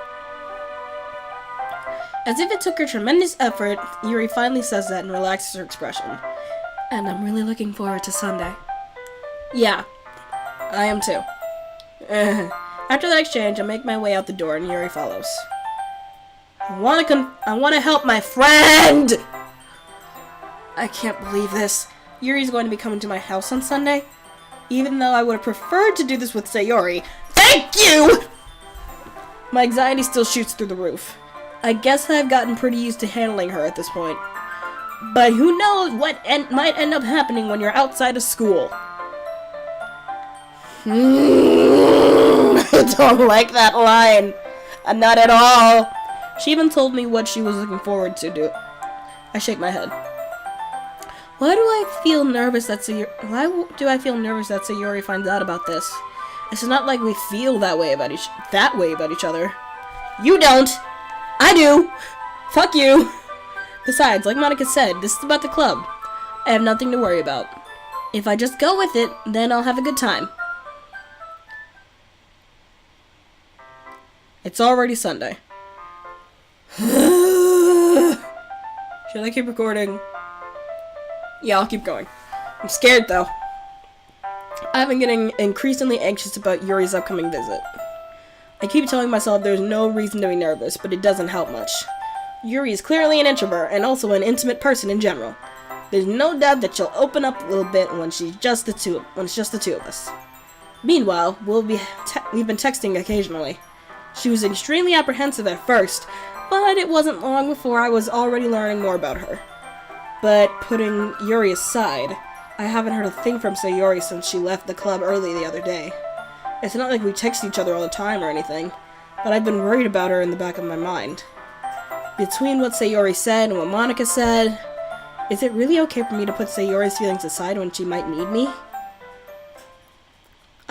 As if it took her tremendous effort, Yuri finally says that and relaxes her expression. And I'm really looking forward to Sunday. Yeah, I am too. After that exchange, I make my way out the door and Yuri follows. I want to help my friend! I can't believe this. Yuri's going to be coming to my house on Sunday? Even though I would have preferred to do this with Sayori. Thank you! My anxiety still shoots through the roof. I guess I've gotten pretty used to handling her at this point. But who knows what might end up happening when you're outside of school. I don't like that line. Not at all. She even told me what she was looking forward to do. I shake my head. Why do I feel nervous that Sayori finds out about this? It's not like we feel that way about each other. You don't. I do. Fuck you. Besides, like Monica said, this is about the club. I have nothing to worry about. If I just go with it, then I'll have a good time. It's already Sunday. Should I keep recording? Yeah, I'll keep going. I'm scared, though. I've been getting increasingly anxious about Yuri's upcoming visit. I keep telling myself there's no reason to be nervous, but it doesn't help much. Yuri is clearly an introvert, and also an intimate person in general. There's no doubt that she'll open up a little bit when it's just the two of us. Meanwhile, we've been texting occasionally. She was extremely apprehensive at first, but it wasn't long before I was already learning more about her. But putting Yuri aside, I haven't heard a thing from Sayori since she left the club early the other day. It's not like we text each other all the time or anything, but I've been worried about her in the back of my mind. Between what Sayori said and what Monica said, is it really okay for me to put Sayori's feelings aside when she might need me?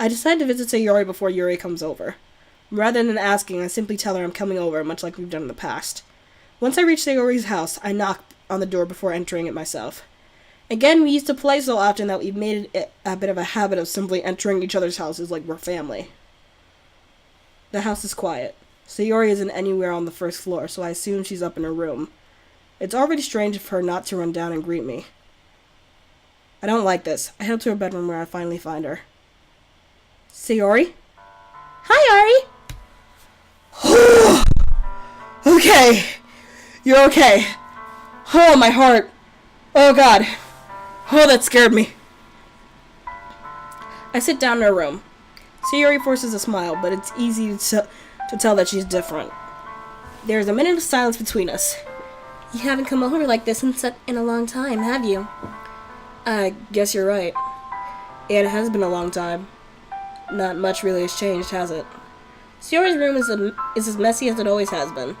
I decide to visit Sayori before Yuri comes over. Rather than asking, I simply tell her I'm coming over, much like we've done in the past. Once I reach Sayori's house, I knock on the door before entering it myself. Again, we used to play so often that we've made it a bit of a habit of simply entering each other's houses like we're family. The house is quiet. Sayori isn't anywhere on the first floor, so I assume she's up in her room. It's already strange of her not to run down and greet me. I don't like this. I head to her bedroom where I finally find her. Sayori? Hi, Ari! Okay. You're okay. Oh, my heart. Oh, God. Oh, that scared me. I sit down in her room. Sayori forces a smile, but it's easy to tell that she's different. There's a minute of silence between us. You haven't come over like this in a long time, have you? I guess you're right. It has been a long time. Not much really has changed, has it? Sayori's room is as messy as it always has been.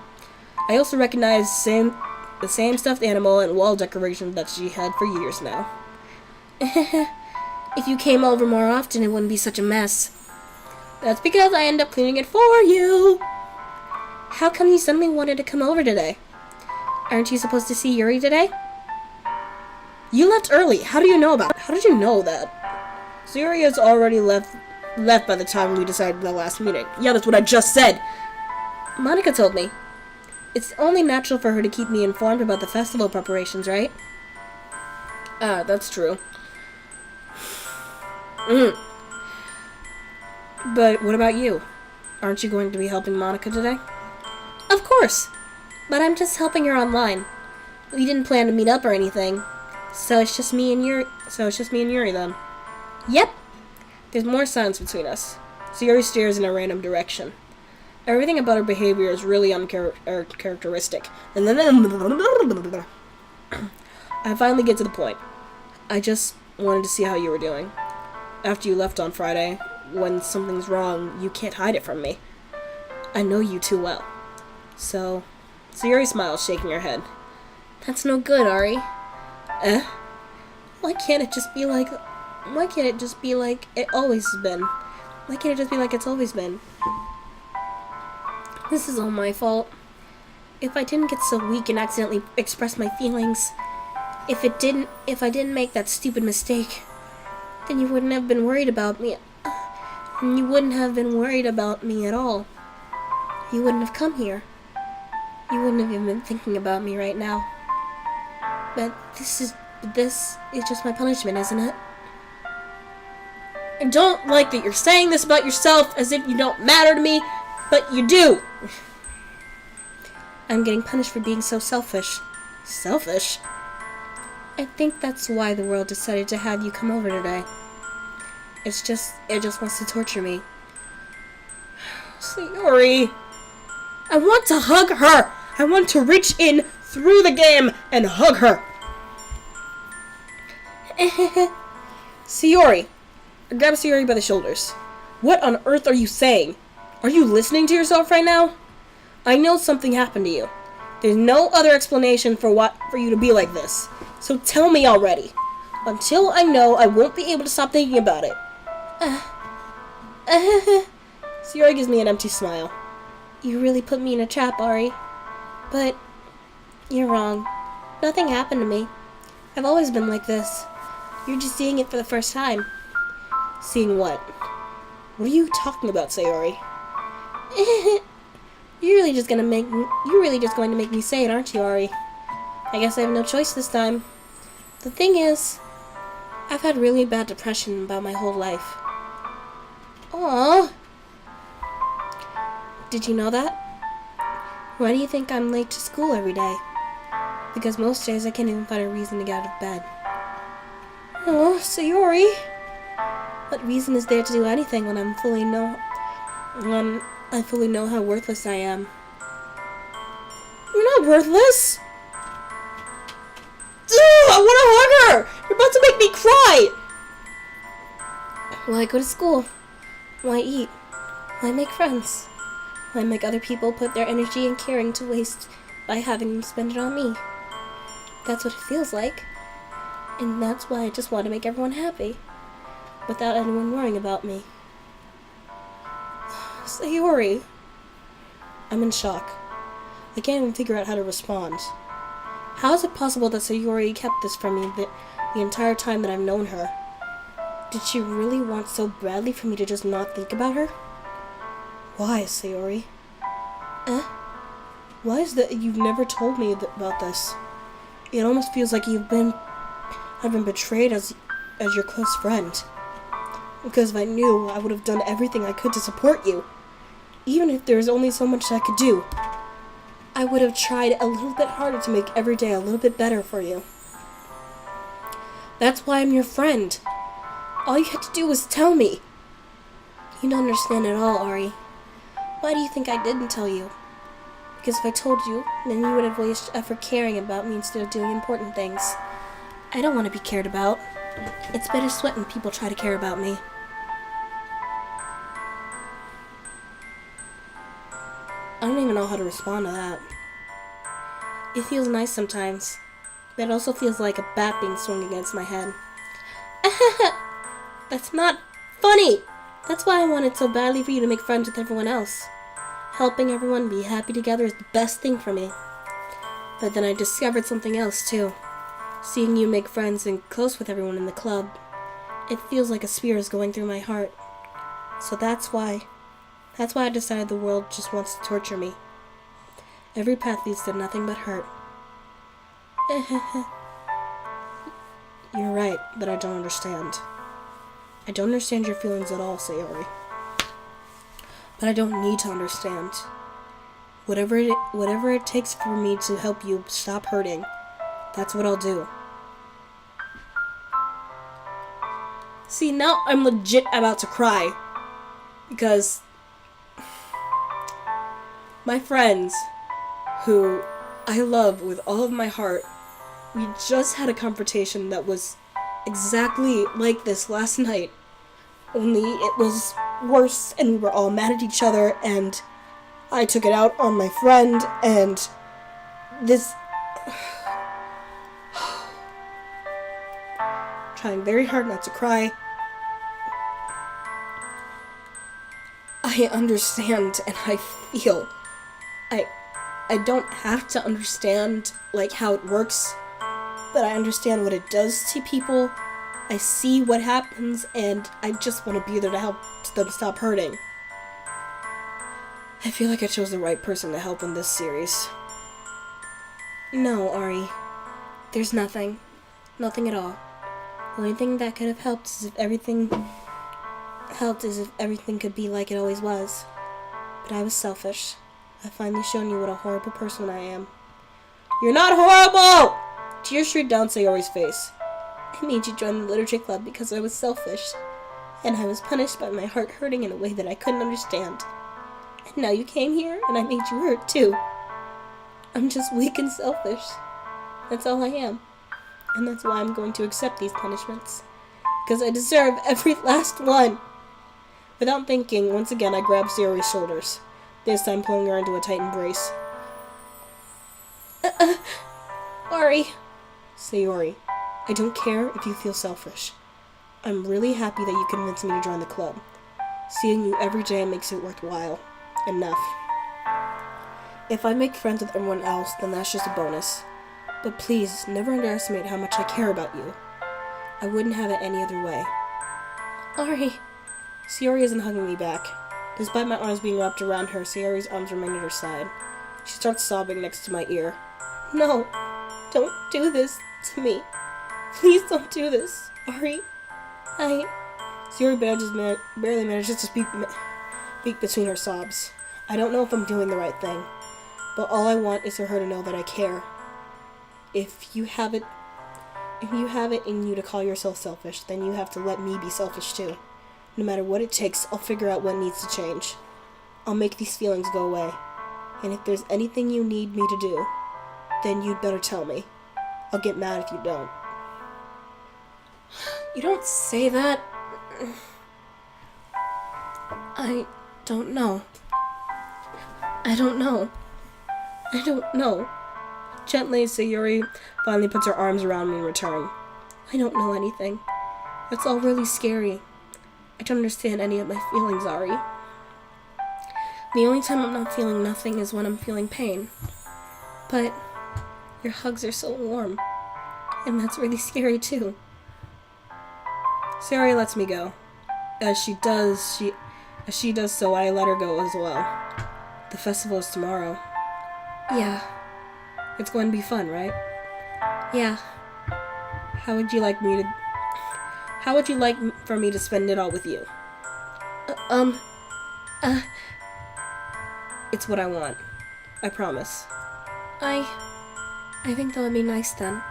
I also recognize the same stuffed animal and wall decoration that she had for years now. If you came over more often, it wouldn't be such a mess. That's because I end up cleaning it for you. How come you suddenly wanted to come over today? Aren't you supposed to see Yuri today? You left early. How do you know about it? How did you know that? Sayori has already left by the time we decided the last meeting. Yeah, that's what I just said. Monica told me. It's only natural for her to keep me informed about the festival preparations, right? Ah, that's true. But what about you? Aren't you going to be helping Monica today? Of course! But I'm just helping her online. We didn't plan to meet up or anything. So it's just me and Yuri then. Yep! There's more silence between us. Sayori stares in a random direction. Everything about her behavior is really uncharacteristic. And then I finally get to the point. I just wanted to see how you were doing. After you left on Friday, when something's wrong, you can't hide it from me. I know you too well. So, Sayori smiles, shaking her head. That's no good, Ari. Why can't it just be like it always has been? Why can't it just be like it's always been? This is all my fault. If I didn't get so weak and accidentally express my feelings, if I didn't make that stupid mistake, then you wouldn't have been worried about me. And you wouldn't have been worried about me at all. You wouldn't have come here. You wouldn't have even been thinking about me right now. But this is just my punishment, isn't it? I don't like that you're saying this about yourself as if you don't matter to me, but you do. I'm getting punished for being so selfish. Selfish? I think that's why the world decided to have you come over today. It just wants to torture me. Sayori! I want to hug her! I want to reach in through the game and hug her! Sayori! I grab Sayori by the shoulders. What on earth are you saying? Are you listening to yourself right now? I know something happened to you. There's no other explanation for you to be like this. So tell me already. Until I know, I won't be able to stop thinking about it. Sayori gives me an empty smile. You really put me in a trap, Ari. But you're wrong. Nothing happened to me. I've always been like this. You're just seeing it for the first time. Seeing what? What are you talking about, Sayori? You're really just going to make me say it, aren't you, Ari? I guess I have no choice this time. The thing is, I've had really bad depression about my whole life. Aww. Did you know that? Why do you think I'm late to school every day? Because most days I can't even find a reason to get out of bed. Oh, Sayori. What reason is there to do anything when I fully know how worthless I am? You're not worthless! Ugh, I want to hug her! You're about to make me cry! Why go to school? Why eat? Why make friends? Why make other people put their energy and caring to waste by having them spend it on me? That's what it feels like. And that's why I just want to make everyone happy. Without anyone worrying about me. Sayori. I'm in shock. I can't even figure out how to respond. How is it possible that Sayori kept this from me the entire time that I've known her? Did she really want so badly for me to just not think about her? Why, Sayori? Why is that you've never told me about this? It almost feels like I've been betrayed as your close friend. Because if I knew, I would have done everything I could to support you. Even if there was only so much I could do. I would have tried a little bit harder to make every day a little bit better for you. That's why I'm your friend. All you had to do was tell me. You don't understand at all, Ari. Why do you think I didn't tell you? Because if I told you, then you would have wasted effort caring about me instead of doing important things. I don't want to be cared about. It's bittersweet when people try to care about me. I don't even know how to respond to that. It feels nice sometimes, but it also feels like a bat being swung against my head. That's not funny! That's why I wanted so badly for you to make friends with everyone else. Helping everyone be happy together is the best thing for me. But then I discovered something else too. Seeing you make friends and close with everyone in the club. It feels like a spear is going through my heart. So that's why I decided the world just wants to torture me. Every path leads to nothing but hurt. You're right, but I don't understand. I don't understand your feelings at all, Sayori. But I don't need to understand. Whatever it takes for me to help you stop hurting, that's what I'll do. See, now I'm legit about to cry. Because my friends, who I love with all of my heart, we just had a confrontation that was exactly like this last night. Only it was worse, and we were all mad at each other, and I took it out on my friend, and this... Trying very hard not to cry. I understand, and I feel. I don't have to understand, like, how it works, but I understand what it does to people. I see what happens, and I just want to be there to help them stop hurting. I feel like I chose the right person to help in this series. No, Ari. There's nothing. Nothing at all. The only thing that could have helped is if everything could be like it always was. But I was selfish. I've finally shown you what a horrible person I am. You're not horrible! Tears streaked down Sayori's face. I made you join the literature club because I was selfish. And I was punished by my heart hurting in a way that I couldn't understand. And now you came here and I made you hurt too. I'm just weak and selfish. That's all I am. And that's why I'm going to accept these punishments. Because I deserve every last one. Without thinking, once again I grabbed Sayori's shoulders. This time pulling her into a tight embrace. Ari. Sayori, I don't care if you feel selfish. I'm really happy that you convinced me to join the club. Seeing you every day makes it worthwhile. Enough. If I make friends with everyone else, then that's just a bonus. But please, never underestimate how much I care about you. I wouldn't have it any other way. Ari. Sayori isn't hugging me back. Despite my arms being wrapped around her, Sayori's arms remain at her side. She starts sobbing next to my ear. No, don't do this to me. Please don't do this, Ari. Sayori barely manages to speak between her sobs. I don't know if I'm doing the right thing, but all I want is for her to know that I care. If you have it in you to call yourself selfish, then you have to let me be selfish too. No matter what it takes, I'll figure out what needs to change. I'll make these feelings go away. And if there's anything you need me to do, then you'd better tell me. I'll get mad if you don't. You don't say that. I don't know. I don't know. Gently, Sayori finally puts her arms around me in return. I don't know anything. It's all really scary. I don't understand any of my feelings, Ari. The only time I'm not feeling nothing is when I'm feeling pain. But your hugs are so warm, and that's really scary too. Sayori lets me go. As she does so, I let her go as well. The festival is tomorrow. Yeah. It's going to be fun, right? Yeah. How would you like for me to spend it all with you? It's what I want. I promise. I think that would be nice then.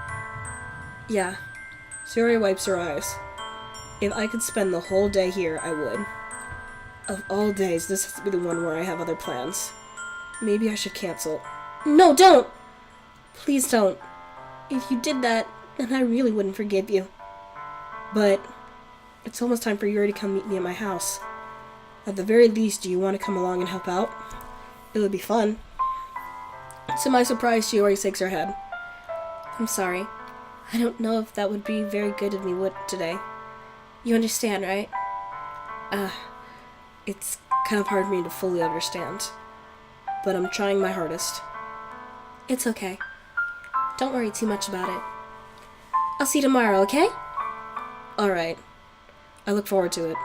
Yeah. Sayori wipes her eyes. If I could spend the whole day here, I would. Of all days, this has to be the one where I have other plans. Maybe I should cancel. No, don't! Please don't. If you did that, then I really wouldn't forgive you. But it's almost time for Yuri to come meet me at my house. At the very least, do you want to come along and help out? It would be fun. To my surprise, she already shakes her head. I'm sorry. I don't know if that would be very good of me today. You understand, right? It's kind of hard for me to fully understand. But I'm trying my hardest. It's okay. Don't worry too much about it. I'll see you tomorrow, okay? Alright. I look forward to it.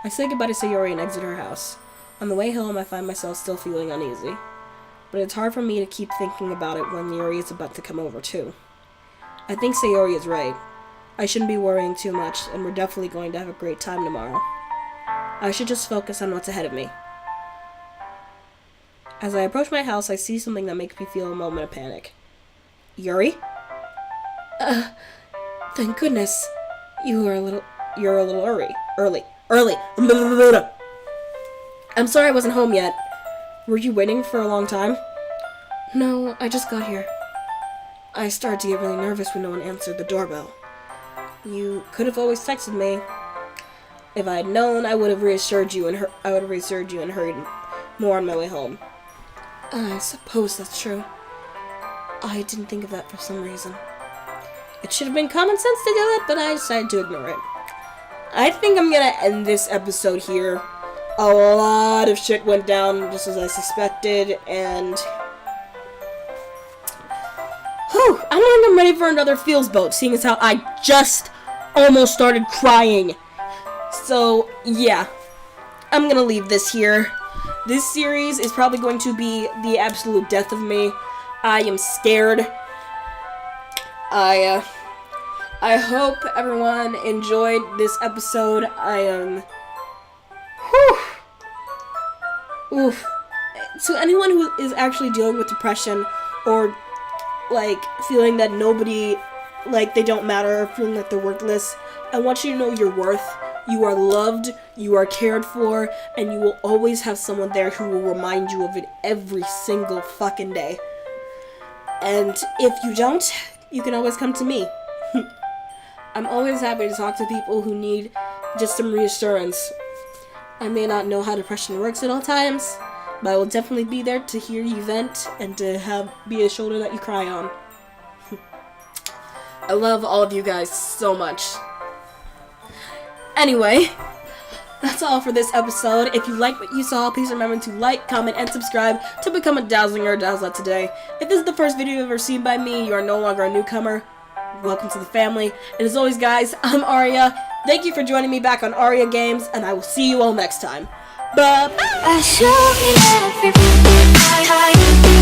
I say goodbye to Sayori and exit her house. On the way home, I find myself still feeling uneasy. But it's hard for me to keep thinking about it when Yuri is about to come over, too. I think Sayori is right. I shouldn't be worrying too much, and we're definitely going to have a great time tomorrow. I should just focus on what's ahead of me. As I approach my house, I see something that makes me feel a moment of panic. Yuri? Thank goodness. You're a little early. I'm sorry I wasn't home yet. Were you waiting for a long time? No, I just got here. I started to get really nervous when no one answered the doorbell. You could have always texted me. If I had known, I would have reassured you and hurried more on my way home. I suppose that's true. I didn't think of that for some reason. It should have been common sense to do it, but I decided to ignore it. I think I'm gonna end this episode here. A lot of shit went down just as I suspected, and I don't think I'm ready for another feels boat, seeing as how I just almost started crying. So, yeah. I'm gonna leave this here. This series is probably going to be the absolute death of me. I am scared. I hope everyone enjoyed this episode. I am... Oof. To anyone who is actually dealing with depression, or, like, feeling that nobody, like, they don't matter, or feeling like they're worthless, I want you to know your worth. You are loved, you are cared for, and you will always have someone there who will remind you of it every single fucking day. And if you don't, you can always come to me. I'm always happy to talk to people who need just some reassurance. I may not know how depression works at all times, but I will definitely be there to hear you vent and to be a shoulder that you cry on. I love all of you guys so much. Anyway, that's all for this episode. If you like what you saw, please remember to like, comment, and subscribe to become a Dazzling or a Dazzlet today. If this is the first video you've ever seen by me, you are no longer a newcomer. Welcome to the family. And as always, guys, I'm Aria. Thank you for joining me back on Aria Games, and I will see you all next time. Bye-bye! I show me everything.